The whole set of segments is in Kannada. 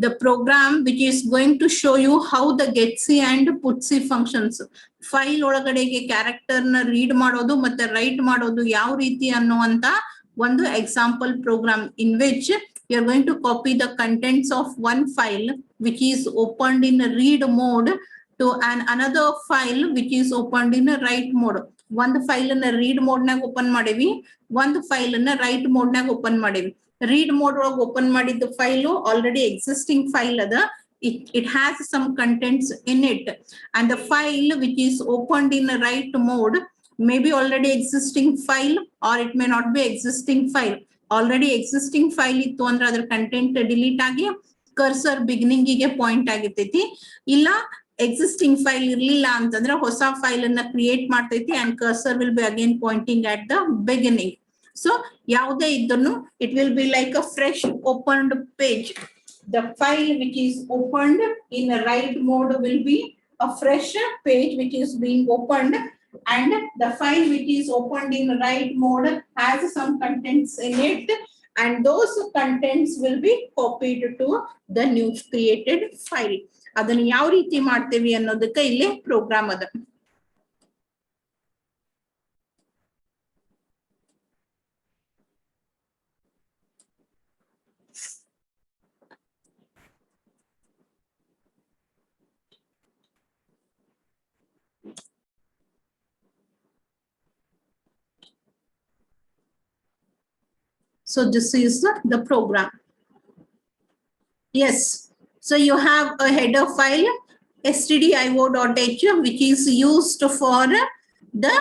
the program which is going to show you how the getc and putc functions. File ಒಳಗಡೆಗೆ character ನ read ಮಾಡೋದು ಮತ್ತೆ write ಮಾಡೋದು ಯಾವ ರೀತಿ ಅನ್ನುವಂತ ಒಂದು example program in which you are going to copy the contents of one file which is opened in a read mode to another file which is opened in a write mode. ಒಂದು ಫೈಲ್ ಅನ್ನ read mode ನಾಗ ಓಪನ್ ಮಾಡೇವಿ, ಒಂದು ಫೈಲ್ ಅನ್ನ write mode ನಾಗ ಓಪನ್ ಮಾಡೇವಿ. read mode ಒಳಗೆ ಓಪನ್ ಮಾಡಿದ ಫೈಲು ಆಲ್ರೆಡಿ ಎಕ್ಸಿಸ್ಟಿಂಗ್ ಫೈಲ್ ಅದ. It has some contents in it, and the file which is opened in a write mode may be already existing file or it may not be existing file. Already existing file ittu andre adar content delete agi cursor beginning ಗೆ ಪಾಯಿಂಟ್ ಆಗಿರ್ತೈತಿ. ಇಲ್ಲ existing file ಇರ್ಲಿಲ್ಲ ಅಂತಂದ್ರೆ ಹೊಸ ಫೈಲ್ ಅನ್ನ ಕ್ರಿಯೇಟ್ ಮಾಡ್ತೈತಿ and cursor will be again pointing at the beginning. So ಯಾವುದೇ ಇದ್ದನ್ನು it will be like a fresh opened page. The file which is opened in a write mode will be a fresh page which is being opened, and the file which is opened in write mode has some contents in it, and those contents will be copied to the new created file. ಅದನ್ನ ಯಾವ ರೀತಿ ಮಾಡ್ತೇವಿ ಅನ್ನೋದಕ್ಕೆ ಇಲ್ಲಿ ಪ್ರೋಗ್ರಾಮ್ ಅದ. So this is the program. Yes. So you have a header file stdio.h which is used for the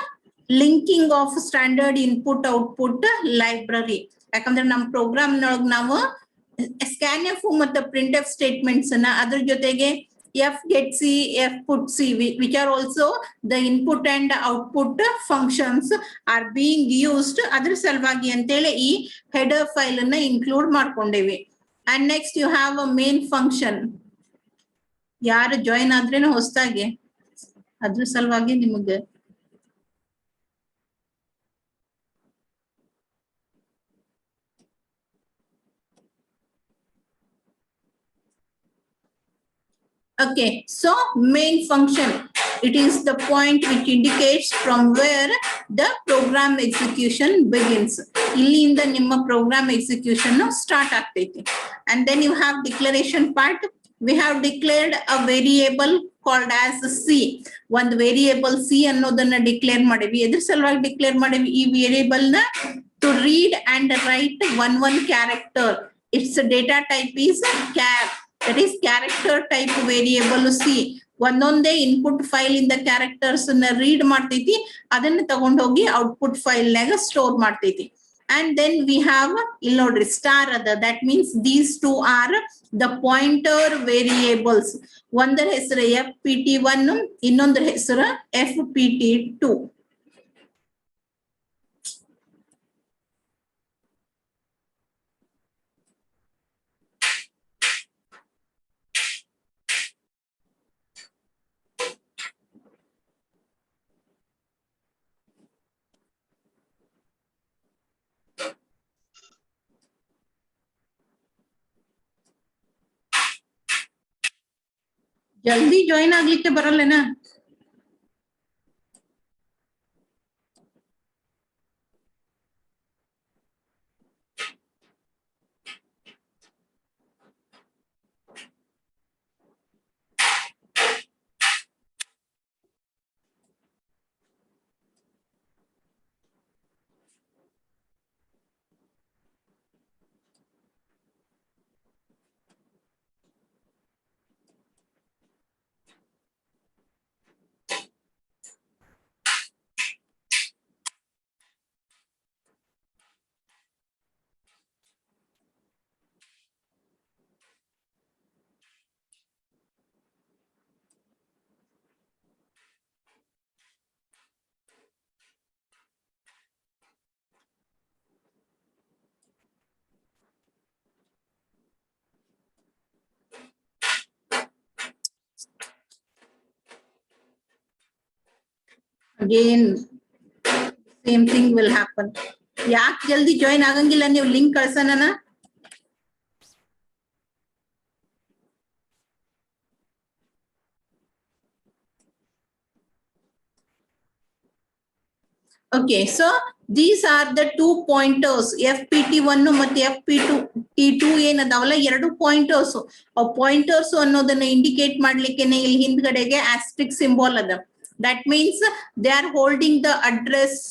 linking of standard input output library. ಯಾಕಂದ್ರೆ ನಮ್ಮ ಪ್ರೋಗ್ರಾಮ್ ನೊಳಗೆ ನಾವು scanf ಮತ್ತು printf statements ಅನ್ನ ಅದರ ಜೊತೆಗೆ fgetc, fputc which are also the input and output functions are being used. ಅದರ ಸಲುವಾಗಿ ಅಂತೇಳಿ ಈ header file ಅನ್ನ ಇನ್ಕ್ಲೂಡ್ ಮಾಡ್ಕೊಂಡೇವಿ. And next you have a main function. ಯಾರು ಜಾಯಿನ್ ಆದ್ರೇನು ಹೊಸದಾಗಿ ಅದ್ರ ಸಲುವಾಗಿ ನಿಮಗೆ okay. So main function, it is the point which indicates from where the program execution begins. ಇಲ್ಲಿಂದ ನಿಮ್ಮ program execution start ಆಗ್ತೈತಿ. And then you have declaration part. We have declared a variable called as c. ಒಂದು ವೇರಿಯೇಬಲ್ c ಅನ್ನೋದನ್ನ ಡಿಕ್ಲೇರ್ ಮಾಡಿವಿ. ಎದ್ರ ಸಲುವಾಗಿ ಡಿಕ್ಲೇರ್ ಮಾಡಿವಿ ಈ ವೇರಿಯೇಬಲ್ ನ? to read and write one character. Its data type is char, that is character type variable c. ಒಂದೊಂದೇ ಇನ್ಪುಟ್ ಫೈಲ್ ಇಂದ ಕ್ಯಾರೆಕ್ಟರ್ಸ್ ಅನ್ನ ರೀಡ್ ಮಾಡ್ತೈತಿ, ಅದನ್ನ ತಗೊಂಡೋಗಿ ಔಟ್ಪುಟ್ ಫೈಲ್ ನಾಗ ಸ್ಟೋರ್ ಮಾಡ್ತೈತಿ. And then we have ಇಲ್ಲಿ ನೋಡ್ರಿ ಸ್ಟಾರ್ ಅದ. that means these two are the pointer variables. ಒಂದರ ಹೆಸರು fpt1, ಇನ್ನೊಂದರ ಹೆಸರು fpt2. ಜಲ್ದಿ ಜಾಯಿನ್ ಆಗ್ಲಿಕ್ಕೆ ಬರಲ್ಲನಾ? Again same thing will happen. ಯಾಕೆ ಜಲ್ದಿ ಜಾಯಿನ್ ಆಗಂಗಿಲ್ಲ? ನೀವು link ಕಳ್ಸೋಣ. Okay, so these are the two pointers FPT1 ಮತ್ತೆ FPT2 ಏನದಾವಲ್ಲ ಎರಡು ಪಾಯಿಂಟರ್ಸ್. ಆ ಪಾಯಿಂಟರ್ಸ್ ಅನ್ನೋದನ್ನ ಇಂಡಿಕೇಟ್ ಮಾಡ್ಲಿಕ್ಕೆನೆ ಇಲ್ಲಿ ಹಿಂದ್ಗಡೆಗೆ ಆಸ್ಟ್ರಿಕ್ ಸಿಂಬಲ್ ಅದ. That means they are holding the address.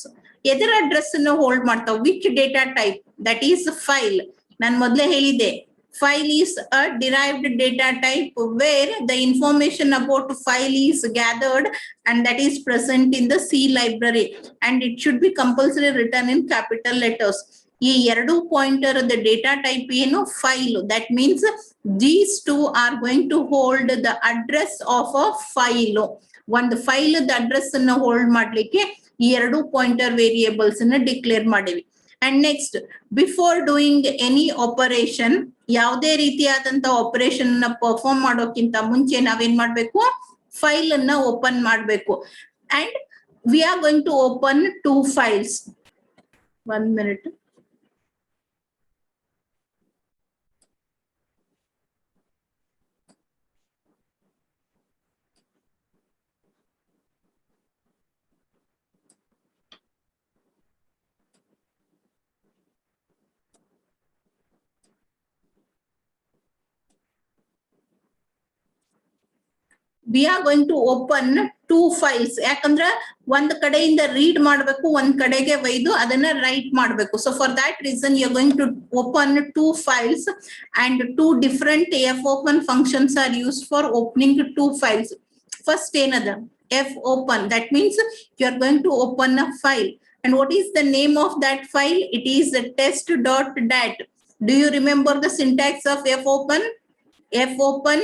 ಎದರ ಅಡ್ರೆಸ್ ಅನ್ನು ಹೋಲ್ಡ್ ಮಾಡ್ತಾವ? Which data type? That is file. ನಾನು ಮೊದಲೇ ಹೇಳಿದೆ, file is a derived data type where the information about file is gathered and that is present in the C library, and it should be compulsory written in capital letters. ಈ ಎರಡು ಪಾಯಿಂಟರ್ ದ ಡೇಟಾ ಟೈಪ್ ಏನು? File. That means these two are going to hold the address of a file. ಒಂದು ಫೈಲ್ ದ ಅಡ್ರೆಸ್ ಅನ್ನ ಹೋಲ್ಡ್ ಮಾಡ್ಲಿಕ್ಕೆ ಈ ಎರಡು ಪಾಯಿಂಟರ್ ವೇರಿಯೇಬಲ್ಸ್ ಅನ್ನ ಡಿಕ್ಲೇರ್ ಮಾಡಿವಿ. And next, before doing any operation, ಯಾವುದೇ ರೀತಿಯಾದಂತ ಆಪರೇಷನ್ ನ ಪರ್ಫಾರ್ಮ್ ಮಾಡೋಕ್ಕಿಂತ ಮುಂಚೆ ನಾವೇನ್ ಮಾಡ್ಬೇಕು? ಫೈಲ್ ಅನ್ನ ಓಪನ್ ಮಾಡ್ಬೇಕು. And we are going to open two files. 1 minute. We are going to open two files. ಯಾಕಂದ್ರೆ ಒಂದ್ ಕಡೆಯಿಂದ ರೀಡ್ ಮಾಡ್ಬೇಕು, ಒಂದ್ ಕಡೆಗೆ ಒಯ್ದು ಅದನ್ನ ರೈಟ್ ಮಾಡ್ಬೇಕು. So for that reason you are going to open two files, and two different fopen functions are used for opening two files. First ಏನದ? fopen. That means you are going to open a file. And what is the name of that file? It is test.dat. Do you remember the syntax of fopen? fopen,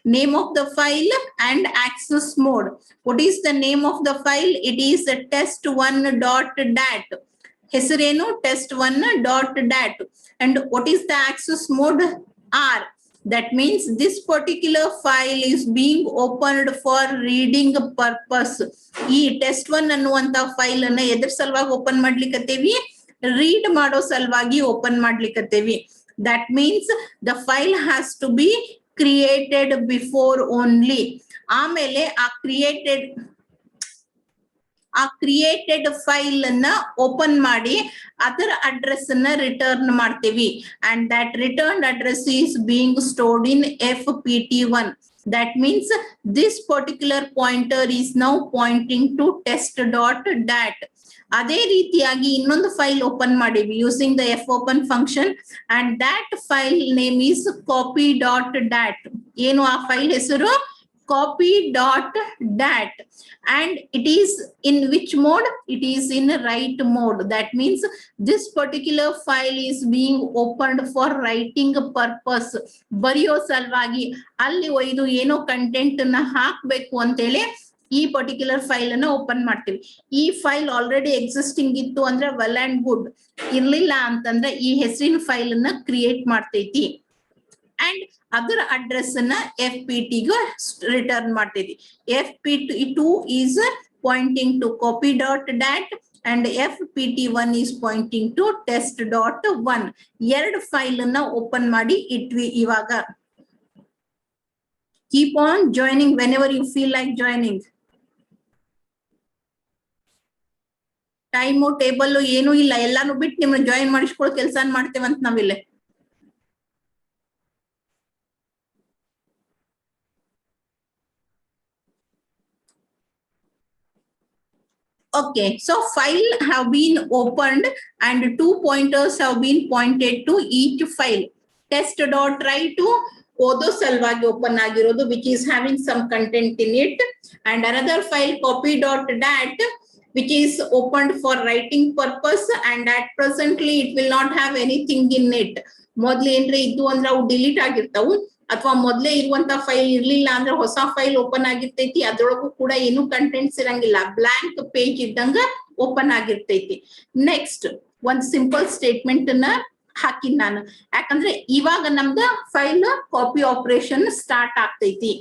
name of the file and access mode. What is the name of the file? It is test1.dat. ಹೆಸರೇನು? test1.dat. And what is the access mode? R. That means this particular file is being opened for reading purpose. ಈ test1 ಅನ್ನುವಂತ ಫೈಲ್ ಅನ್ನ ಎದ್ರ ಸಲುವಾಗಿ ಓಪನ್ ಮಾಡ್ಲಿಕ್ಕತ್ತೇವಿ? ರೀಡ್ ಮಾಡೋ ಸಲುವಾಗಿ open ಮಾಡ್ಲಿಕ್ಕತ್ತೇವಿ. That means the file has to be created before only. ಆಮೇಲೆ ಆ ಕ್ರಿಯೇಟೆಡ್ ಫೈಲ್ ಅನ್ನ ಓಪನ್ ಮಾಡಿ ಅದರ ಅಡ್ರೆಸ್ ಅನ್ನ ರಿಟರ್ನ್ ಮಾಡ್ತೀವಿ. And that return address is being stored in FPT1. That means this particular pointer is now pointing to test.dat. ಅದೇ ರೀತಿಯಾಗಿ ಇನ್ನೊಂದು ಫೈಲ್ ಓಪನ್ ಮಾಡಿವಿ using the fopen function, and that file name is copy.dat. ಏನು ಆ ಫೈಲ್ ಹೆಸರು? copy.dat. And it is in which mode? It is in write mode. That means this particular file is being opened for writing purpose. ಬರೆಯೋ ಸಲುವಾಗಿ ಅಲ್ಲಿ ಒಯ್ದು ಏನೋ ಕಂಟೆಂಟ್ ನ ಹಾಕ್ಬೇಕು ಅಂತೇಳಿ ಈ ಪರ್ಟಿಕ್ಯುಲರ್ ಫೈಲ್ ಅನ್ನ ಓಪನ್ ಮಾಡ್ತೀವಿ. ಈ ಫೈಲ್ ಆಲ್ರೆಡಿ ಎಕ್ಸಿಸ್ಟಿಂಗ್ ಇತ್ತು ಅಂದ್ರೆ ವೆಲ್ ಅಂಡ್ ಗುಡ್. ಇರ್ಲಿಲ್ಲ ಅಂತಂದ್ರೆ ಈ ಹೆಸರಿನ ಫೈಲ್ ಅನ್ನ ಕ್ರಿಯೇಟ್ ಮಾಡ್ತೈತಿ ಅಂಡ್ ಅದರ ಅಡ್ರೆಸ್ ಅನ್ನ FPT ಗೆ ರಿಟರ್ನ್ ಮಾಡ್ತೈತಿ. FPT2 is pointing to copy.dat and FPT1 is pointing to test.1. ಎರಡು ಫೈಲ್ ಅನ್ನ ಓಪನ್ ಮಾಡಿ ಇಟ್ವಿ. ಇವಾಗ keep on joining whenever you feel like joining. Time table ಏನು ಇಲ್ಲ, ಎಲ್ಲಾನು ಬಿಟ್ಟು ನಿಮ್ಮನ್ನ ಜಾಯಿನ್ ಮಾಡಿಸ್ಕೊಳ್ಳೋ ಕೆಲಸ ಮಾಡ್ತೇವಂತ ನಾವಿಲ್ಲ. Okay, so file have been opened and two pointers have been pointed to each file. Test.write to ಓದೋ ಸಲುವಾಗಿ ಓಪನ್ ಆಗಿರೋದು, which is having some content in it, and another file copy.dat which is opened for writing purpose, and at presently it will not have anything in it. ಮೊದ್ಲು ಏನ್ರೆ ಇದ್ದು ಅಂದ್ರೆ ಅವು ಡಿಲೀಟ್ ಆಗಿರ್ತಾವು, ಅಥವಾ ಮೊದ್ಲೇ ಇರುವಂತ ಫೈಲ್ ಇರ್ಲಿಲ್ಲ ಅಂದ್ರೆ ಹೊಸ ಫೈಲ್ ಓಪನ್ ಆಗಿರ್ತೈತಿ, ಅದ್ರೊಳಗೂ ಕೂಡ ಏನು ಕಂಟೆಂಟ್ಸ್ ಇರಂಗಿಲ್ಲ, ಬ್ಲಾಂಕ್ ಪೇಜ್ ಇದ್ದಂಗ ಓಪನ್ ಆಗಿರ್ತೈತಿ. ನೆಕ್ಸ್ಟ್ ಒಂದ್ ಸಿಂಪಲ್ ಸ್ಟೇಟ್ಮೆಂಟ್ ಅನ್ನ ಹಾಕಿನ್ ನಾನು, ಯಾಕಂದ್ರೆ ಇವಾಗ ನಮ್ದ ಫೈಲ್ ಕಾಪಿ ಆಪರೇಷನ್ ಸ್ಟಾರ್ಟ್ ಆಗ್ತೈತಿ.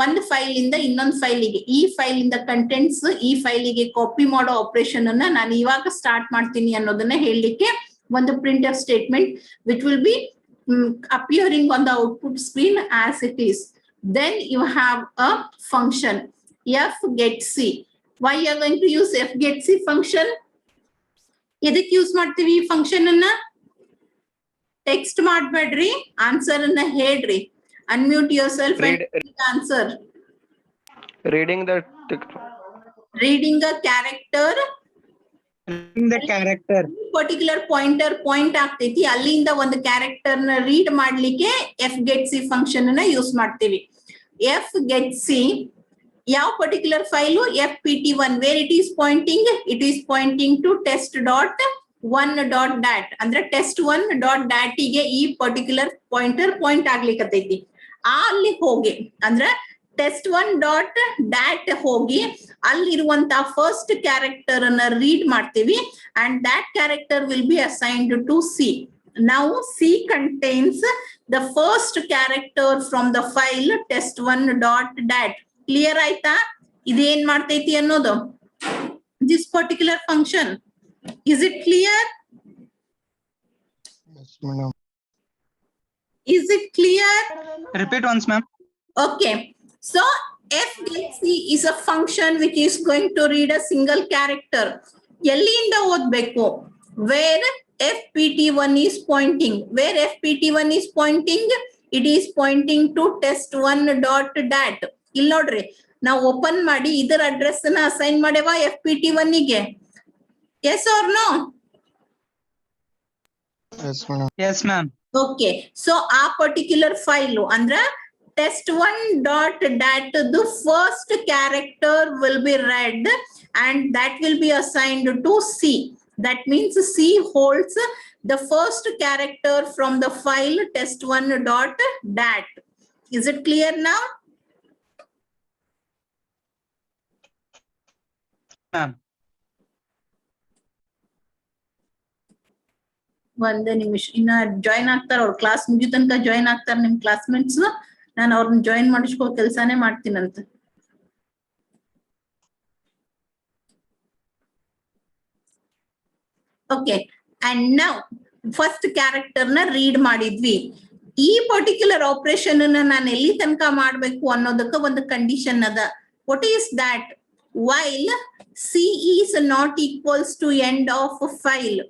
ಒಂದ್ ಫೈಲ್ ಇಂದ ಇನ್ನೊಂದ್ ಫೈಲಿಗೆ, ಈ ಫೈಲ್ ಇಂದ ಕಂಟೆಂಟ್ಸ್ ಈ ಫೈಲಿಗೆ ಕಾಪಿ ಮಾಡೋ ಆಪರೇಷನ್ ಅನ್ನ ನಾನು ಇವಾಗ ಸ್ಟಾರ್ಟ್ ಮಾಡ್ತೀನಿ ಅನ್ನೋದನ್ನ ಹೇಳಲಿಕ್ಕೆ ಒಂದು printf statement which will be appearing on the output screen as it is. Then you have a function f get c. Why you are going to use f get c function? ಎದಕ್ಕೆ ಯೂಸ್ ಮಾಡ್ತೀವಿ ಈ ಫಂಕ್ಷನ್ ಅನ್ನ? ಟೆಕ್ಸ್ಟ್ ಮಾಡಬೇಡ್ರಿ, ಆನ್ಸರ್ ಅನ್ನ ಹೇಳ್ರಿ. Unmute your self and answer. Reading the character. The character. Particular pointer point ಆಗ್ತೈತಿ, ಅಲ್ಲಿಂದ ಒಂದು ಕ್ಯಾರೆಕ್ಟರ್ ನ ರೀಡ್ ಮಾಡ್ಲಿಕ್ಕೆ ಎಫ್ ಗೆಟ್ ಸಿ ಫಂಕ್ಷನ್ ಅನ್ನ ಯೂಸ್ ಮಾಡ್ತೀವಿ. ಎಫ್ ಗೆಟ್ ಸಿ ಯಾವ particular file? fpt1. Where it is pointing? It is pointing to test.1.dat. ಅಂದ್ರೆ test1.dat ಗೆ ಈ ಪರ್ಟಿಕ್ಯುಲರ್ ಪಾಯಿಂಟರ್ ಪಾಯಿಂಟ್ ಆಗ್ಲಿಕ್ಕತ್ತೈತಿ. ಅಲ್ಲಿ ಹೋಗಿ ಅಂದ್ರೆ test1.dat ಹೋಗಿ ಅಲ್ಲಿರುವಂತ ಫಸ್ಟ್ ಕ್ಯಾರೆಕ್ಟರ್ ಅನ್ನ ರೀಡ್ ಮಾಡ್ತೀವಿ and that character will be assigned to C. Now C contains the first character from the file test1.dat. Clear ಆಯ್ತಾ? ಇದೇನ್ ಮಾಡ್ತೈತಿ ಅನ್ನೋದು this particular function. Is it clear? Yes, madam. Is it clear? Repeat once, ma'am. Okay. So f get c is a function which is going to read a single character. ಎಲ್ಲಿಂದ ಓದ್ಬೇಕು? Where fpt1 is pointing. Where fpt1 is pointing? It is pointing to test1.dat. ಇಲ್ಲಿ ನೋಡ್ರಿ, ನಾವು ಓಪನ್ ಮಾಡಿ ಇದರ ಅಡ್ರೆಸ್ ಅನ್ನ ಅಸೈನ್ ಮಾಡೇವಾ fpt1 ಗೆ? Yes or no? Yes, madam. Yes, ma'am. Okay. So ಆ ಪರ್ಟಿಕ್ಯುಲರ್ ಫೈಲು ಅಂದ್ರ test1.dat the first character will be read and that will be assigned to C. That means C holds the first character from the file test1.dat. Is it clear now? Ma'am. ಒಂದು ನಿಮಿಷ, ಇನ್ನ ಜಾಯಿನ್ ಆಗ್ತಾರ ಅವ್ರ ಕ್ಲಾಸ್ ಮುಗಿಯೋ ತನಕ ಜಾಯಿನ್ ಆಗ್ತಾರ ನಿಮ್ ಕ್ಲಾಸ್ಮೇಟ್ಸ್. ನಾನು ಅವ್ರನ್ನ ಜಾಯಿನ್ ಮಾಡಿಸ್ಕೋ ಕೆಲ್ಸಾನೇ ಮಾಡ್ತೀನಂತ. Okay, and now first character ನ ರೀಡ್ ಮಾಡಿದ್ವಿ. ಈ ಪರ್ಟಿಕ್ಯುಲರ್ ಆಪರೇಷನ್ ಅನ್ನ ನಾನು ಎಲ್ಲಿ ತನಕ ಮಾಡ್ಬೇಕು ಅನ್ನೋದಕ್ಕ ಒಂದು ಕಂಡೀಷನ್ ಅದ. What is that? While C is not equals to end of file.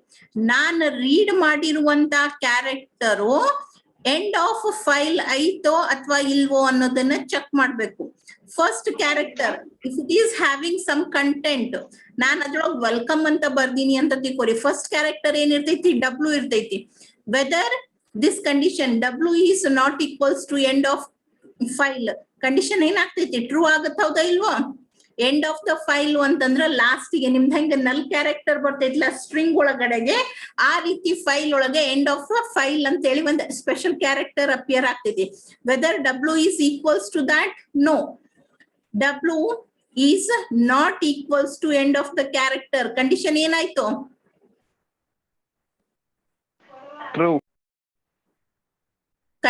ನಾನು ರೀಡ್ ಮಾಡಿರುವಂತ ಕ್ಯಾರೆಕ್ಟರು ಎಂಡ್ ಆಫ್ ಫೈಲ್ ಐತೋ ಅಥವಾ ಇಲ್ವೋ ಅನ್ನೋದನ್ನ ಚೆಕ್ ಮಾಡ್ಬೇಕು. First character if it is having some content, ನಾನು ಅದ್ರೊಳಗೆ ವೆಲ್ಕಮ್ ಅಂತ ಬರ್ದೀನಿ ಅಂತ ತಿಳ್ಕೊರಿ. ಫಸ್ಟ್ ಕ್ಯಾರೆಕ್ಟರ್ ಏನಿರ್ತೈತಿ? ಡಬ್ಲ್ಯೂ ಇರ್ತೈತಿ. Whether this condition W is not equals to end of file, condition ಏನಾಗ್ತೈತಿ? ಟ್ರೂ ಆಗತ್ತ, ಹೌದಾ ಇಲ್ವೋ? ಎಂಡ್ ಆಫ್ ದ ಫೈಲ್ ಅಂತಂದ್ರ ಲಾಸ್ಟ್ ಗೆ ನಿಮ್ದು ಹೆಂಗ ನಲ್ ಕ್ಯಾರೆಕ್ಟರ್ ಬರ್ತೈತಿಲ್ಲ ಸ್ಟ್ರಿಂಗ್ ಒಳಗಡೆಗೆ, ಆ ರೀತಿ ಫೈಲ್ ಒಳಗೆ ಎಂಡ್ ಆಫ್ ಫೈಲ್ ಅಂತ ಹೇಳಿ ಒಂದು ಸ್ಪೆಷಲ್ ಕ್ಯಾರೆಕ್ಟರ್ ಅಪಿಯರ್ ಆಗ್ತೈತಿ. Whether W is equals to that? No, W is not equals to end of the character. Condition ಏನಾಯ್ತು? true.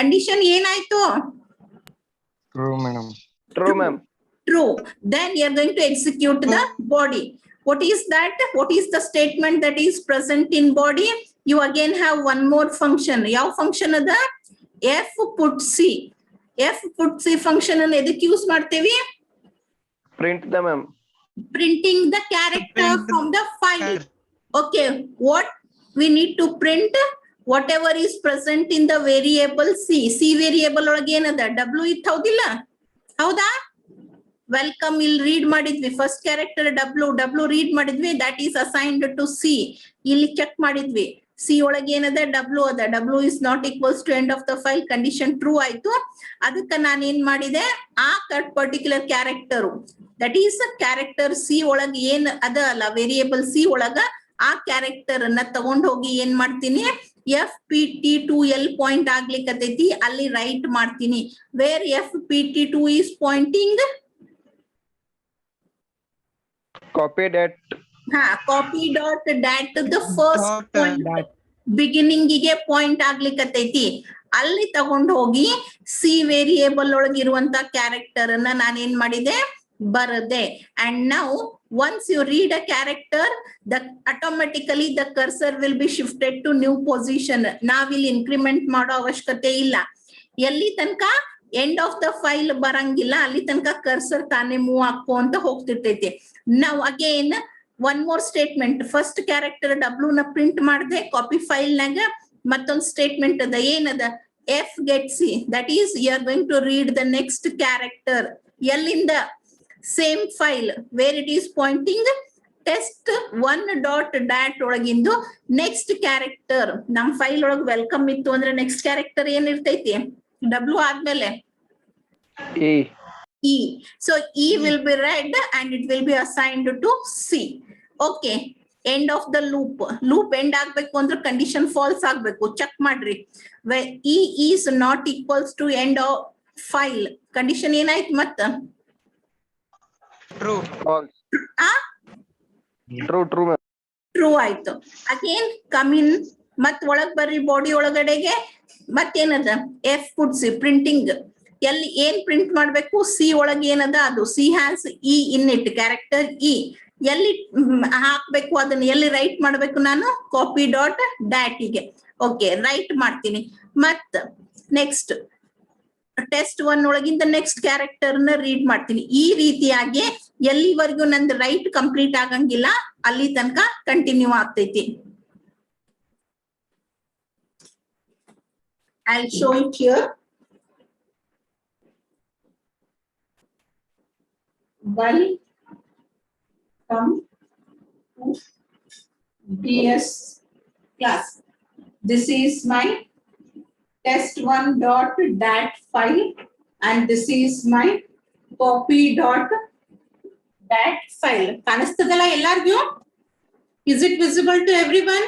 ಕಂಡೀಷನ್ ಏನಾಯ್ತು? True, madam. True, ma'am. True. Then you are going to execute the body. What is that? What is the statement that is present in body? You again have one more function. Yav function ada? F put C. F put C function ಅನ್ನು ಎದಕ್ಕೆ ಯೂಸ್ ಮಾಡ್ತೇವಿ? Print them, ma'am. Printing the character from the file. Okay, what we need to print? Whatever is present in the variable C. C variable ಒಳಗೆ ಏನದ? W ಇತ್ತು, ಹೌದಿಲ್ಲ? ಹೌದಾ? ವೆಲ್ಕಮ್ ಇಲ್ಲಿ ರೀಡ್ ಮಾಡಿದ್ವಿ, ಫಸ್ಟ್ ಕ್ಯಾರೆಕ್ಟರ್ ಡಬ್ಲ್ಯೂ ರೀಡ್ ಮಾಡಿದ್ವಿ, that is assigned to C. ಇಲ್ಲಿ ಚೆಕ್ ಮಾಡಿದ್ವಿ, ಸಿ ಒಳಗೆ ಏನದ? ಡಬ್ಲ್ಯೂ ಅದ. W is not equals to end of the file, condition true ಆಯ್ತು. ಅದಕ್ಕೆ ನಾನು ಏನ್ ಮಾಡಿದೆ? ಆ particular character that is character C ಒಳಗೆ ಏನ್ ಅದ ಅಲ್ಲ ವೇರಿಯೇಬಲ್ ಸಿ ಒಳಗ, ಆ ಕ್ಯಾರೆಕ್ಟರ್ ಅನ್ನ ತಗೊಂಡ್ ಹೋಗಿ ಏನ್ ಮಾಡ್ತೀನಿ? fpt2 ಪಾಯಿಂಟ್ ಆಗ್ಲಿಕ್ಕತೈತಿ, ಅಲ್ಲಿ ರೈಟ್ ಮಾಡ್ತೀನಿ. Where fpt2 is pointing? Copy that. Copy dot dat the first point beginning ಗೆ ಪಾಯಿಂಟ್ ಆಗ್ಲಿಕ್ಕತೈತಿ, ಅಲ್ಲಿ ತಗೊಂಡು ಹೋಗಿ ಸಿ ವೇರಿಯೇಬಲ್ ಒಳಗಿರುವಂತ ಕ್ಯಾರೆಕ್ಟರ್ ಅನ್ನ ನಾನೇನ್ ಮಾಡಿದೆ? ಬರದೆ. And now once you read a character, the automatically the cursor will be shifted to new position. ನಾವಿಲ್ಲಿ ಇನ್ಕ್ರಿಮೆಂಟ್ ಮಾಡೋ ಅವಶ್ಯಕತೆ ಇಲ್ಲ. ಎಲ್ಲಿ ತನಕ? ಎಂಡ್ ಆಫ್ ದ ಫೈಲ್ ಬರಂಗಿಲ್ಲ, ಅಲ್ಲಿ ತನಕ ಕರ್ಸರ್ ತಾನೇ ಮೂವ್ ಹಾಕೋಂತ ಹೋಗ್ತಿರ್ತೈತಿ. ನಾವು again one more statement, first character W ನ ಪ್ರಿಂಟ್ ಮಾಡದೆ ಕಾಪಿ ಫೈಲ್ ನಾಗ ಮತ್ತೊಂದು ಸ್ಟೇಟ್ಮೆಂಟ್ ಅದ, ಏನದ F get C, that is you are going to read the next character ಎಲ್ಲಿಂದ, same file where it is pointing test1.dat ಒಳಗಿಂದು ನೆಕ್ಸ್ಟ್ ಕ್ಯಾರೆಕ್ಟರ್. ನಮ್ ಫೈಲ್ ಒಳಗ್ ವೆಲ್ಕಮ್ ಇತ್ತು ಅಂದ್ರೆ ನೆಕ್ಸ್ಟ್ ಕ್ಯಾರೆಕ್ಟರ್ ಏನ್ ಇರ್ತೈತಿ, ಡಬ್ಲ್ಯೂ ಆದ್ಮೇಲೆ E. E. So E will be read and it will be assigned to C. Okay. End of the loop. Loop end ಆಗ್ಬೇಕು ಅಂದ್ರೆ condition false ಆಗ್ಬೇಕು. ಚೆಕ್ ಮಾಡ್ರಿ. Where E is not equals to end of file. Condition ಏನಾಯ್ತು ಮತ್ತ? True. False. ಆ? True ma'am. ಟ್ರೂ ಆಯ್ತು. ಅಗೇನ್ ಕಮ್ ಇನ್, ಮತ್ ಒಳಗ್ ಬರ್ರಿ ಬಾಡಿ ಒಳಗಡೆಗೆ. ಮತ್ತೇನದ ಎಫ್ ಕುಡ್ಸಿ ಪ್ರಿಂಟಿಂಗ್, ಎಲ್ಲಿ ಏನ್ ಪ್ರಿಂಟ್ ಮಾಡ್ಬೇಕು, ಸಿ ಒಳಗೆ ಏನದ ಅದು, C has E in it, character E ಎಲ್ಲಿ ಹಾಕ್ಬೇಕು, ಅದನ್ನ ಎಲ್ಲಿ ರೈಟ್ ಮಾಡ್ಬೇಕು ನಾನು, ಕಾಪಿ ಡಾಟ್ ಡ್ಯಾಟಿಗೆ. ಓಕೆ, ರೈಟ್ ಮಾಡ್ತೀನಿ. ಮತ್ ನೆಕ್ಸ್ಟ್ test1 ಒಳಗಿಂದ ನೆಕ್ಸ್ಟ್ ಕ್ಯಾರೆಕ್ಟರ್ ನ ರೀಡ್ ಮಾಡ್ತೀನಿ. ಈ ರೀತಿಯಾಗಿ ಎಲ್ಲಿವರೆಗೂ ನಂದು ರೈಟ್ ಕಂಪ್ಲೀಟ್ ಆಗಂಗಿಲ್ಲ ಅಲ್ಲಿ ತನಕ ಕಂಟಿನ್ಯೂ ಆಗ್ತೈತಿ. I'll show it here. Welcome to DS class. This is my test1.dat file and this is my copy.dat file. ಕಾಣಿಸ್ತದಲ್ಲ ಎಲ್ಲಾರ್ಗೂ? Is it visible to everyone?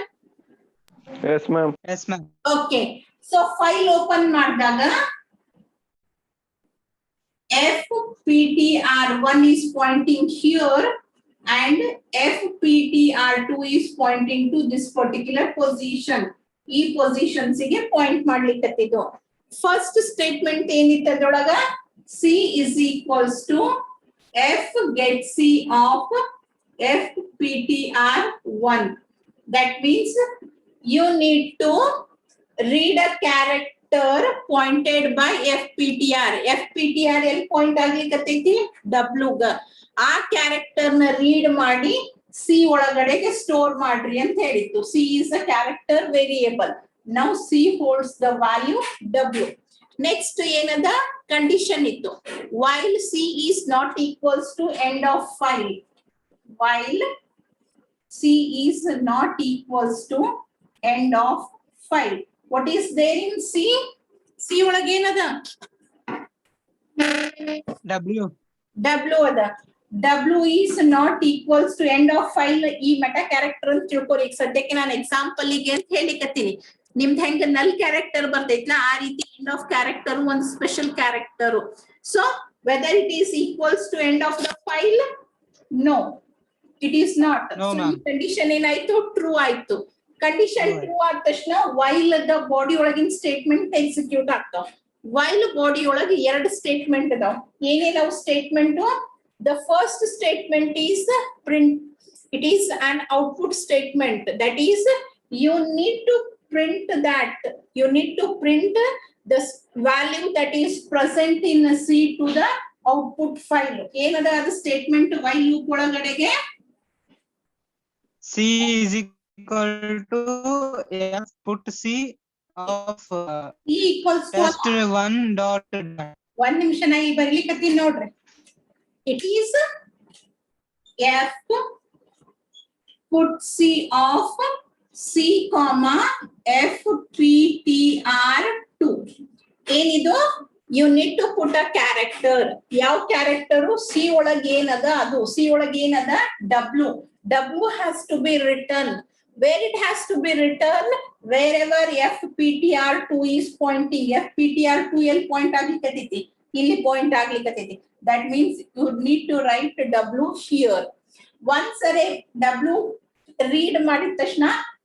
Yes ma'am. Yes, ma'am. Okay. So file open ಮಾಡಿದಾಗ FPTR1 is pointing here and FPTR2 is pointing to this particular position. ಈ ಪೊಸಿಷನ್ಸ್ ಗೆ ಪಾಯಿಂಟ್ ಮಾಡ್ಲಿಕ್ಕತ್ತಿದ್ದು. ಫಸ್ಟ್ ಸ್ಟೇಟ್ಮೆಂಟ್ ಏನಿತ್ತದೊಳಗ, C is equals to F get C of FPTR1. That means you need to read a character pointed by FPTR. FPTR ಎಲ್ಲಿ ಪಾಯಿಂಟ್ ಆಗ್ಲಿಕ್ಕತ್ತೈತಿ, ಡಬ್ಲ್ಯೂ ಗ. ಆ ಕ್ಯಾರೆಕ್ಟರ್ ನ ರೀಡ್ ಮಾಡಿ ಸಿ ಒಳಗಡೆಗೆ ಸ್ಟೋರ್ ಮಾಡ್ರಿ ಅಂತ ಹೇಳಿತ್ತು. C is a character variable. Now C holds the value W. Next ಏನದ ಕಂಡೀಷನ್ ಇತ್ತು, while C is not equals to end of file. While C is not equals to end of file. What is there in C? C ಒಳಗೆ ಏನದ, W. ಡಬ್ಲ್ಯೂ ಅದ. W is not equals to end of file. ಈ ಮೆಟಾ ಕ್ಯಾರೆಕ್ಟರ್ ಅಂತ ತಿಳ್ಕೊರಿ. ಈಗ ಸದ್ಯಕ್ಕೆ ನಾನು ಎಕ್ಸಾಂಪಲ್ ಗೆ ಅಂತ ಹೇಳಿಕತ್ತೀನಿ. ನಿಮ್ದು ಹೆಂಗ ನಲ್ ಕ್ಯಾರೆಕ್ಟರ್ ಬರ್ತೈತ್ಲ ಆ ರೀತಿ ಎಂಡ್ ಆಫ್ ಕ್ಯಾರೆಕ್ಟರ್ ಒಂದು special character. So whether it is equals to end of the file? No, it is not. Condition ಏನಾಯ್ತು, ಟ್ರೂ ಆಯ್ತು. ಕಂಡೀಷನ್ ಟ್ರೂ ಆದ ತಕ್ಷಣ ವೈಲ್ ದ ಬಾಡಿ ಒಳಗಿನ ಸ್ಟೇಟ್ಮೆಂಟ್ ಎಕ್ಸಿಕ್ಯೂಟ್ ಆಗ್ತಾವ. ವೈಲ್ ಬಾಡಿ ಒಳಗೆ ಎರಡು ಸ್ಟೇಟ್ಮೆಂಟ್ ಅದಾವ. ಏನೇನವು statement? The first statement is print. It is an output statement. That is, you need to print that. You need to print the value that is present in C to the output file. ಏನದ ಅದು ಸ್ಟೇಟ್ಮೆಂಟ್ while loop ಒಳಗಡೆಗೆ? C is equal to F put C of E equals to test1.dat. ಒಂದ್ ನಿಮಿಷ ನಾ ಈ ಬರ್ಲಿಕ್ಕತ್ತೀನಿ ನೋಡ್ರಿ. It is F put C of C comma FPTR2. ಏನಿದು? You need to put a character. ಯಾವ ಕ್ಯಾರೆಕ್ಟರ್? ಸಿ ಒಳಗೆ ಏನದ ಅದು, ಸಿ ಒಳಗೆ ಏನದ, W. W has to be written. Where it has to be written? Wherever FPTR2 is pointing. FPTR2 ಎಲ್ಲಿ ಪಾಯಿಂಟ್ ಆಗ್ಲಿಕ್ಕತ್ತೈತಿ? ಇಲ್ಲಿ point ಆಗ್ಲಿಕ್ಕತ್ತೈತಿ. That means you need to write W here. Once a W read ಮಾಡಿದ ತಕ್ಷಣ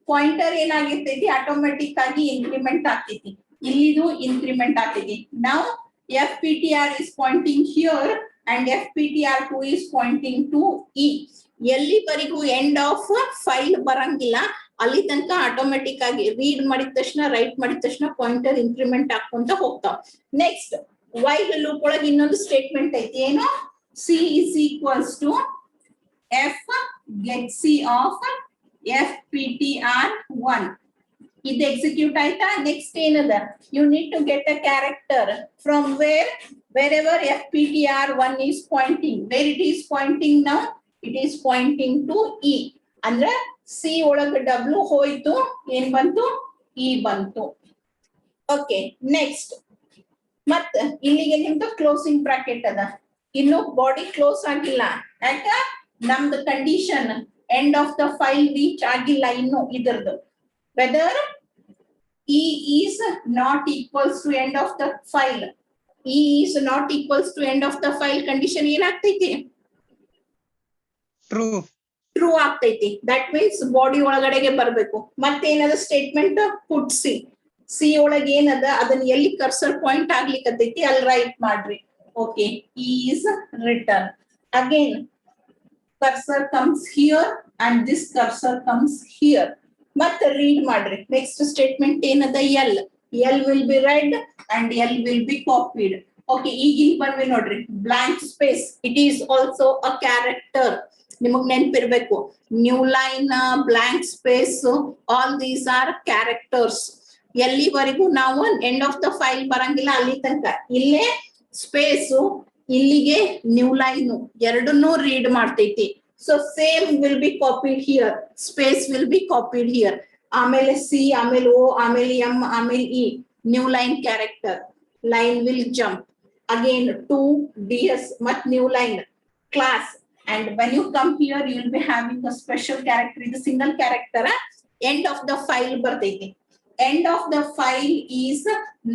ಪಾಯಿಂಟರ್ ಏನಾಗಿರ್ತೈತಿ, ಆಟೋಮೆಟಿಕ್ ಆಗಿ ಇನ್ಕ್ರಿಮೆಂಟ್ ಆಗ್ತೈತಿ. ಇಲ್ಲಿದು ಇನ್ಕ್ರಿಮೆಂಟ್ ಆಗ್ತೈತಿ. Now FPTR is pointing here and FPTR2 is pointing to E. ಎಲ್ಲಿವರೆಗೂ ಎಂಡ್ ಆಫ್ ಫೈಲ್ ಬರಂಗಿಲ್ಲ ಅಲ್ಲಿ ತನಕ ಆಟೋಮೆಟಿಕ್ ಆಗಿ ರೀಡ್ ಮಾಡಿದ ತಕ್ಷಣ, ರೈಟ್ ಮಾಡಿದ ತಕ್ಷಣ ಪಾಯಿಂಟರ್ ಇನ್ಕ್ರಿಮೆಂಟ್ ಹಾಕೊಂತ ಹೋಗ್ತಾವ. ನೆಕ್ಸ್ಟ್ ವೈಲ್ ಲೂಪ್ ಒಳಗೆ ಇನ್ನೊಂದು ಸ್ಟೇಟ್ಮೆಂಟ್ ಐತಿ ಏನು, C is equals to F get C of F P T R 1. ಇದು ಎಕ್ಸಿಕ್ಯೂಟ್ ಆಯ್ತಾ. ನೆಕ್ಸ್ಟ್ ಏನದ, you need to get a character from wherever FPTR1 is pointing. Where it is pointing now? It is pointing to E. ಅಂದ್ರೆ ಸಿ ಒಳಗೆ W ಹೋಯ್ತು, ಏನ್ ಬಂತು, E ಬಂತು. ಓಕೆ, ನೆಕ್ಸ್ಟ್ ಮತ್ತ ಇಲ್ಲಿಗೆ ನಿಮ್ದು ಕ್ಲೋಸಿಂಗ್ ಬ್ರಾಕೆಟ್ ಅದ. ಇನ್ನು ಬಾಡಿ ಕ್ಲೋಸ್ ಆಗಿಲ್ಲ, ಯಾಕ ನಮ್ದು condition end of the file reach ಆಗಿಲ್ಲ ಇನ್ನು ಇದರದು. Whether E is not equals to end of the file. E is not equals to end of the file condition ಏನಾಗ್ತೈತಿ, ಟ್ರೂ ಟ್ರೂ ಆಗ್ತೈತಿ. ದಟ್ ಮೀನ್ಸ್ ಬಾಡಿ ಒಳಗಡೆಗೆ ಬರ್ಬೇಕು. ಮತ್ತೇನದ ಸ್ಟೇಟ್ಮೆಂಟ್, ಪುಟ್ ಸಿ, ಸಿ ಒಳಗೆ ಏನದ ಅದನ್ನ ಎಲ್ಲಿ ಕರ್ಸರ್ ಪಾಯಿಂಟ್ ಆಗ್ಲಿಕ್ಕತ್ತೈತಿ ಅಲ್ಲಿ ರೈಟ್ ಮಾಡ್ರಿ. Okay, is return. Again cursor comes here and this cursor comes here. ಮತ್ತೆ ರೀಡ್ ಮಾಡ್ರಿ. ನೆಕ್ಸ್ಟ್ ಸ್ಟೇಟ್ಮೆಂಟ್ ಏನದ, L will be read and L will be copied. Okay, ಈಗಿನ ಬಂದ್ವಿ ನೋಡ್ರಿ, blank space it is also a character. ನಿಮಗ್ ನೆನ್ಪಿರ್ಬೇಕು, new line, blank space, all these are characters. ಎಲ್ಲಿವರೆಗೂ ನಾವು ಎಂಡ್ ಆಫ್ ದ ಫೈಲ್ ಬರಂಗಿಲ್ಲ ಅಲ್ಲಿ ತನಕ ಇಲ್ಲೇ ಸ್ಪೇಸು, ಇಲ್ಲಿಗೆ ನ್ಯೂ ಲೈನ್ ಎರಡನ್ನೂ ರೀಡ್ ಮಾಡ್ತೈತಿ. So same will be copied here, space will be copied here. ಆಮೇಲೆ ಸಿ, ಆಮೇಲೆ ಓ, ಆಮೇಲೆ ಎಂ, ಆಮೇಲೆ E, new line character, line will jump. Again to ds ಮತ್ new line class. And when you come here, you will be having a special character. This single character, end of the file ಬರ್ತೈತಿ. End of the file is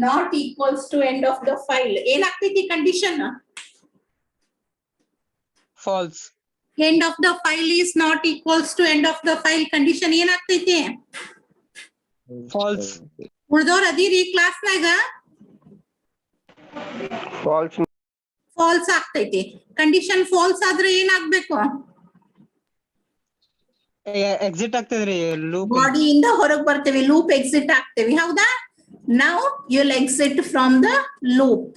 not equals to end of the file. ಏನಾಗ್ತೈತಿ condition, false. end of the file is not equals to end of the file condition ಏನಾಗ್ತೈತಿ, ಫಾಲ್ಸ್. ಉಳ್ದೋರ್ ಅದೀರಿ ಕ್ಲಾಸ್ನಾಗ, ಫಾಲ್ಸ್. ಫಾಲ್ಸ್ ಆಗ್ತೈತಿ. ಕಂಡೀಷನ್ ಫಾಲ್ಸ್ ಆದ್ರೆ ಏನಾಗ್ಬೇಕು, ಎಕ್ಸಿಟ್ ಆಗ್ತದ್ರಿ ಲೂಪ್. ಬಾಡಿಯಿಂದ ಹೊರಗೆ ಬರ್ತೇವೆ, ಲೂಪ್ ಎಕ್ಸಿಟ್ ಆಗ್ತೇವೆ. ಹೌದಾ, ನಾವು you will exit from the loop.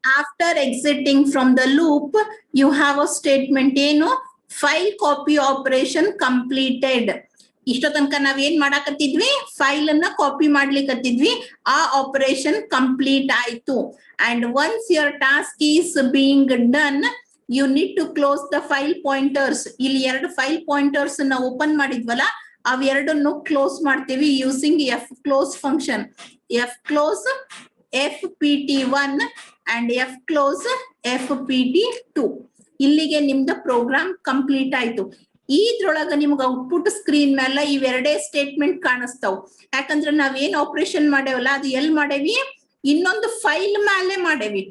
After exiting from the loop, you have a statement ಏನು, ಫೈಲ್ ಕಾಪಿ ಆಪರೇಷನ್ ಕಂಪ್ಲೀಟೆಡ್. ಇಷ್ಟೋ ತನಕ ನಾವ್ ಏನ್ ಮಾಡಾಕತ್ತಿದ್ವಿ, ಫೈಲ್ ಅನ್ನ ಕಾಪಿ ಮಾಡ್ಲಿಕ್ಕತ್ತಿದ್ವಿ. ಆ ಆಪರೇಷನ್ ಕಂಪ್ಲೀಟ್ ಆಯ್ತು. And once your task is being done, you need to close the file pointers. ಇಲ್ಲಿ ಎರಡು ಫೈಲ್ ಪಾಯಿಂಟರ್ಸ್ ನ ಓಪನ್ ಮಾಡಿದ್ವಲ್ಲ, ಅವೆರಡನ್ನು ಕ್ಲೋಸ್ ಮಾಡ್ತೀವಿ using F close function. F close fpt1 and f close fpt2. ಇಲ್ಲಿಗೆ ನಿಮ್ದ ಪ್ರೋಗ್ರಾಮ್ ಕಂಪ್ಲೀಟ್ ಆಯ್ತು. ಇದ್ರೊಳಗ ನಿಮ್ಗೆ ಔಟ್ಪುಟ್ ಸ್ಕ್ರೀನ್ ಮೇಲೆ ಇವೆರಡೇ ಸ್ಟೇಟ್ಮೆಂಟ್ ಕಾಣಿಸ್ತಾವ್. ಯಾಕಂದ್ರೆ ನಾವ್ ಏನ್ ಆಪರೇಷನ್ ಮಾಡೇವಲ್ಲ ಅದು ಎಲ್ ಮಾಡೇವಿ, ಇನ್ನೊಂದು ಫೈಲ್ ಮೇಲೆ ಮಾಡೇವಿ.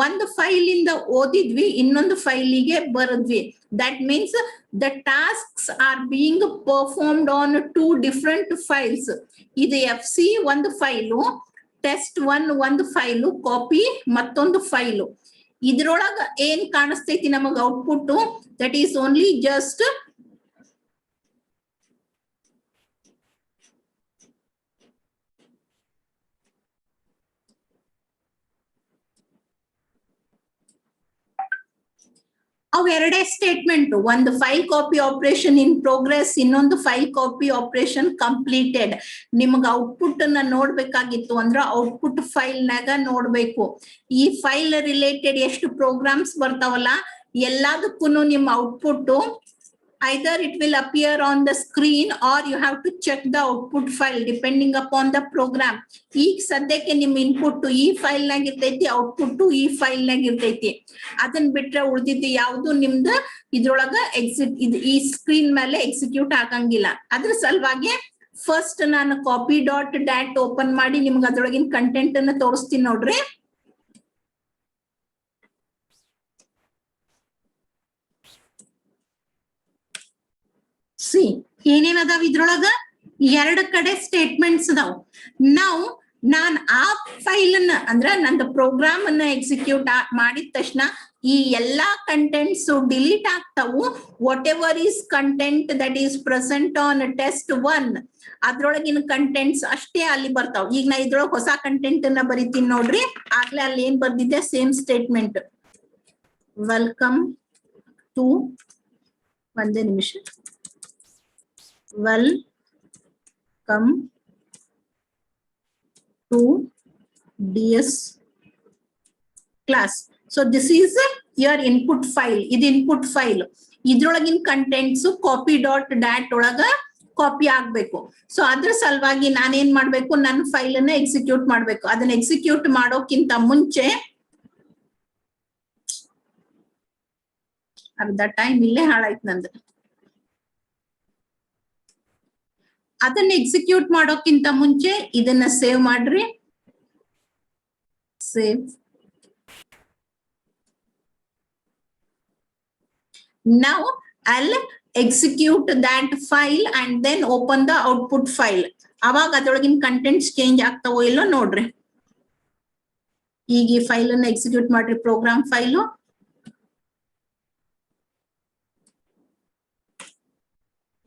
ಒಂದು ಫೈಲ್ ಇಂದ ಓದಿದ್ವಿ, ಇನ್ನೊಂದು ಫೈಲಿಗೆ ಬರದ್ವಿ. That means the tasks are being performed on 2 different files. ಇದು FC ಒಂದು ಫೈಲು, test1 ಒಂದು ಫೈಲು, ಕಾಪಿ ಮತ್ತೊಂದು ಫೈಲು. ಇದ್ರೊಳಗ ಏನ್ ಕಾಣಿಸ್ತೈತಿ ನಮಗ output, that is only just ಅವೆರಡೇ ಸ್ಟೇಟ್ಮೆಂಟ್. ಒಂದು file copy operation in progress, ಇನ್ನೊಂದು ಫೈಲ್ ಕಾಪಿ ಆಪರೇಷನ್ ಕಂಪ್ಲೀಟೆಡ್. ನಿಮ್ಗೆ ಔಟ್ಪುಟ್ ಅನ್ನ ನೋಡ್ಬೇಕಾಗಿತ್ತು ಅಂದ್ರ ಔಟ್ಪುಟ್ ಫೈಲ್ ನಾಗ ನೋಡ್ಬೇಕು. ಈ ಫೈಲ್ ರಿಲೇಟೆಡ್ ಎಷ್ಟು ಪ್ರೋಗ್ರಾಮ್ಸ್ ಬರ್ತಾವಲ್ಲ ಎಲ್ಲದಕ್ಕೂ ನಿಮ್ output either it will appear on the screen or you have to check the output file depending upon the program. ಈಗ ಸದ್ಯಕ್ಕೆ ನಿಮ್ ಇನ್ಪುಟ್ ಈ ಫೈಲ್ ನಾಗ ಇರ್ತೈತಿ, ಔಟ್ಪುಟ್ ಈ ಫೈಲ್ ನಾಗ ಇರ್ತೈತಿ. ಅದನ್ನ ಬಿಟ್ರೆ ಉಳಿದಿದ್ದು ಯಾವ್ದು ನಿಮ್ದು ಇದ್ರೊಳಗ ಈ ಸ್ಕ್ರೀನ್ ಮೇಲೆ ಎಕ್ಸಿಕ್ಯೂಟ್ ಆಗಂಗಿಲ್ಲ. ಅದ್ರ ಸಲುವಾಗಿ ಫಸ್ಟ್ ನಾನು ಕಾಪಿ ಡಾಟ್ ಡ್ಯಾಟ್ ಓಪನ್ ಮಾಡಿ ನಿಮ್ಗೆ ಅದ್ರೊಳಗಿನ ಕಂಟೆಂಟ್ ಅನ್ನ ತೋರಿಸ್ತೀನಿ ನೋಡ್ರಿ. ಸಿ ಏನೇನದಾವ್ ಇದ್ರೊಳಗ, ಎರಡು ಕಡೆ ಸ್ಟೇಟ್ಮೆಂಟ್ಸ್ ಅದಾವ್. ನಾನ್ ಆ ಫೈಲ್ ಅನ್ನ ಅಂದ್ರ ನಂದು ಪ್ರೋಗ್ರಾಮ್ ಅನ್ನ ಎಕ್ಸಿಕ್ಯೂಟ್ ಮಾಡಿದ ತಕ್ಷಣ ಈ ಎಲ್ಲಾ ಕಂಟೆಂಟ್ಸ್ ಡಿಲೀಟ್ ಆಗ್ತಾವು. Whatever is content that is present on test 1 ಅದ್ರೊಳಗಿನ ಕಂಟೆಂಟ್ಸ್ ಅಷ್ಟೇ ಅಲ್ಲಿ ಬರ್ತಾವ. ಈಗ ನಾ ಇದ್ರೊಳಗೆ ಹೊಸ ಕಂಟೆಂಟ್ ಅನ್ನ ಬರಿತೀನಿ ನೋಡ್ರಿ. ಆಗ್ಲೇ ಅಲ್ಲಿ ಏನ್ ಬರ್ದಿದ್ದೆ ಸೇಮ್ ಸ್ಟೇಟ್ಮೆಂಟ್. ವೆಲ್ಕಮ್ ಟು, ಒಂದೇ ನಿಮಿಷ, welcome to DS class. So this is your input file. ಇದು input file. ಇದ್ರೊಳಗಿನ ಕಂಟೆಂಟ್ಸ್ copy.dat ಒಳಗ ಕಾಪಿ ಆಗ್ಬೇಕು. ಸೊ ಅದ್ರ ಸಲುವಾಗಿ ನಾನೇನ್ ಮಾಡ್ಬೇಕು, ನನ್ನ ಫೈಲ್ ಅನ್ನ ಎಕ್ಸಿಕ್ಯೂಟ್ ಮಾಡ್ಬೇಕು. ಅದನ್ನ ಎಕ್ಸಿಕ್ಯೂಟ್ ಮಾಡೋಕ್ಕಿಂತ ಮುಂಚೆ ಅರ್ಧ ಟೈಮ್ ಇಲ್ಲೇ ಹಾಳಾಯ್ತು ನಂದು. ಅದನ್ನ ಎಕ್ಸಿಕ್ಯೂಟ್ ಮಾಡೋಕ್ಕಿಂತ ಮುಂಚೆ ಇದನ್ನ ಸೇವ್ ಮಾಡ್ರಿ. Save. Now I'll execute that file and then open the output file. ಅವಾಗ ಅದರೊಳಗಿನ ಕಂಟೆಂಟ್ಸ್ ಚೇಂಜ್ ಆಗ್ತಾವೋ ಇಲ್ಲೋ ನೋಡ್ರಿ. ಈಗ ಈ ಫೈಲ್ ಅನ್ನ ಎಕ್ಸಿಕ್ಯೂಟ್ ಮಾಡ್ರಿ. Program file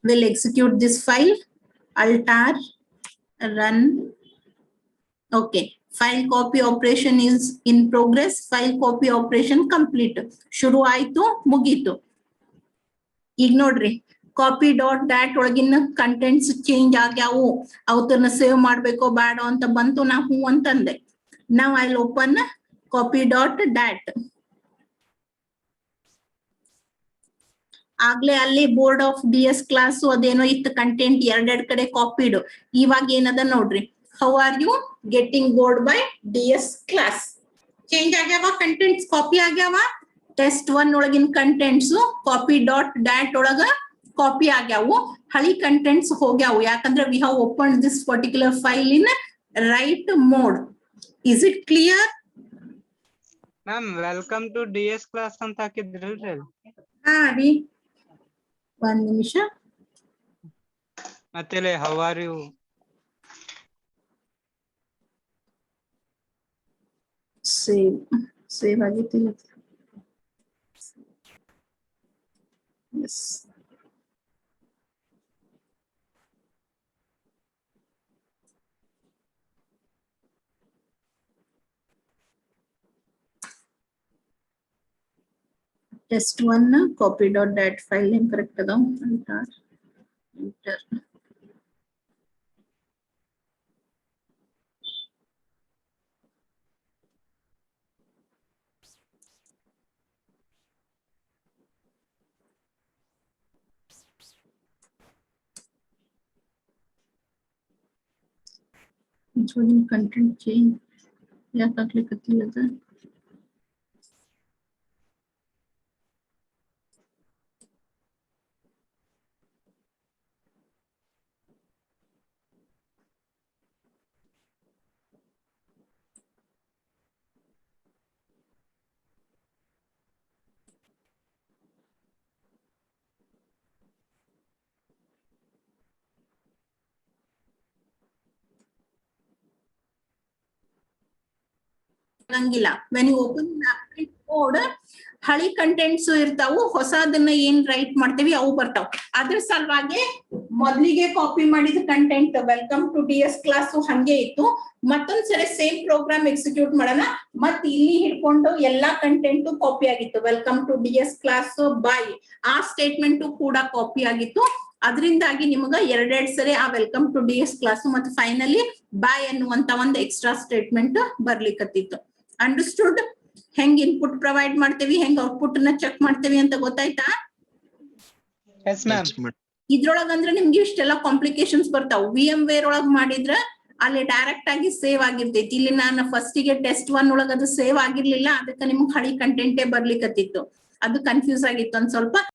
will execute this file. Alt R, run. Okay. File copy operation is in progress. File copy operation complete. ಶುರು ಆಯ್ತು, ಮುಗೀತು. ಈಗ ನೋಡ್ರಿ, copy.dat ಒಳಗಿನ ಕಂಟೆಂಟ್ಸ್ ಚೇಂಜ್ ಆಗ್ಯಾವು. ಅವತನ್ನ ಸೇವ್ ಮಾಡ್ಬೇಕೋ ಬೇಡ ಅಂತ ಬಂತು. ನಾ ಹೂ ಅಂತಂದೆ. Now I'll open copy.dat. ಆಗ್ಲೇ ಅಲ್ಲಿ ಬೋರ್ಡ್ ಆಫ್ DS ಕ್ಲಾಸ್ ಅದೇನೋ ಇತ್ತು ಕಂಟೆಂಟ್ ಎರಡೆರಡ್ ಕಡೆ ಕಾಪಿಡ್. ಇವಾಗ ಏನದ ನೋಡ್ರಿ. How are you getting bored by DS class? Change ಆಗ್ಯಾವ, ಕಂಟೆಂಟ್ಸ್ ಕಾಪಿ ಆಗ್ಯಾವ. ಟೆಸ್ಟ್ 1 ಒಳಗಿನ ಕಂಟೆಂಟ್ಸ್ copy.dat ಒಳಗ ಕಾಪಿ ಆಗ್ಯಾವು. ಹಳಿ ಕಂಟೆಂಟ್ಸ್ ಹೋಗ್ಯಾವು. ಯಾಕಂದ್ರೆ we have opened this particular file in write mode. Is it clear? Ma'am welcome to DS class ಅಂತ ಹಾಕಿದ್ರಲ್ರಿ? ಹಾ ರೀ, ಒಂದ್ ನಿಮಿಷ. ಮತ್ತೆ ಹೌ ಆರ್ ಯು? ಸೇವ್ ಆಗಿತ್ತಿಲ್ಲ. Yes. Test 1 copy.dat file name correct ada. Enter. Join content change. ಯಾಕೆ ಆಗ್ಲಿಕ್ಕತ್ತಿಲ್ಲ ಅದ? ಆಗಂಗಿಲ್ಲ. when you open applet code ಹಳಿ ಕಂಟೆಂಟ್ಸ್ ಇರ್ತಾವು, ಹೊಸದನ್ನ ಏನ್ ರೈಟ್ ಮಾಡ್ತೇವಿ ಅವು ಬರ್ತಾವ. ಅದ್ರ ಸಲುವಾಗಿ ಮೊದ್ಲಿಗೆ ಕಾಪಿ ಮಾಡಿದ content welcome to DS class ಹಂಗೆ ಇತ್ತು. ಮತ್ತೊಂದ್ಸರಿ ಸೇಮ್ ಪ್ರೋಗ್ರಾಮ್ ಎಕ್ಸಿಕ್ಯೂಟ್ ಮಾಡೋಣ. ಮತ್ ಇಲ್ಲಿ ಹಿಡ್ಕೊಂಡು ಎಲ್ಲಾ ಕಂಟೆಂಟ್ ಕಾಪಿ ಆಗಿತ್ತು. Welcome to DS class by ಆ ಸ್ಟೇಟ್ಮೆಂಟ್ ಕೂಡ ಕಾಪಿ ಆಗಿತ್ತು. ಅದರಿಂದಾಗಿ ನಿಮಗ ಎರಡೆರಡ್ ಸರಿ ಆ ವೆಲ್ಕಮ್ ಟು DS ಕ್ಲಾಸ್ ಮತ್ತೆ ಫೈನಲಿ ಬೈ ಅನ್ನುವಂತ ಒಂದು ಎಕ್ಸ್ಟ್ರಾ ಸ್ಟೇಟ್ಮೆಂಟ್ ಬರ್ಲಿಕ್ಕತ್ತಿತ್ತು. ಅಂಡರ್ಸ್ಟುಡ್? ಹೆಂಗ್ ಇನ್ಪುಟ್ ಪ್ರೊವೈಡ್ ಮಾಡ್ತೇವಿ, ಹೆಂಗ್ ಔಟ್ಪುಟ್ ನ ಚೆಕ್ ಮಾಡ್ತೇವಿ ಅಂತ ಗೊತ್ತಾಯ್ತಾ? Yes ma'am. ಇದ್ರೊಳಗ ಅಂದ್ರೆ ನಿಮ್ಗೆ ಇಷ್ಟೆಲ್ಲ ಕಾಂಪ್ಲಿಕೇಶನ್ಸ್ ಬರ್ತಾವ. VMware ಒಳಗ್ ಮಾಡಿದ್ರ ಅಲ್ಲಿ ಡೈರೆಕ್ಟ್ ಆಗಿ ಸೇವ್ ಆಗಿರ್ತೈತಿ. ಇಲ್ಲಿ ನಾನು ಫಸ್ಟ್ ಗೆ ಟೆಸ್ಟ್ 1 ಒಳಗ ಅದು ಸೇವ್ ಆಗಿರ್ಲಿಲ್ಲ. ಅದಕ್ಕೆ ನಿಮ್ಗೆ ಹಳಿ ಕಂಟೆಂಟೇ ಬರ್ಲಿಕ್ಕತ್ತಿತ್ತು. ಅದು ಕನ್ಫ್ಯೂಸ್ ಆಗಿತ್ತು ಒಂದ್ ಸ್ವಲ್ಪ.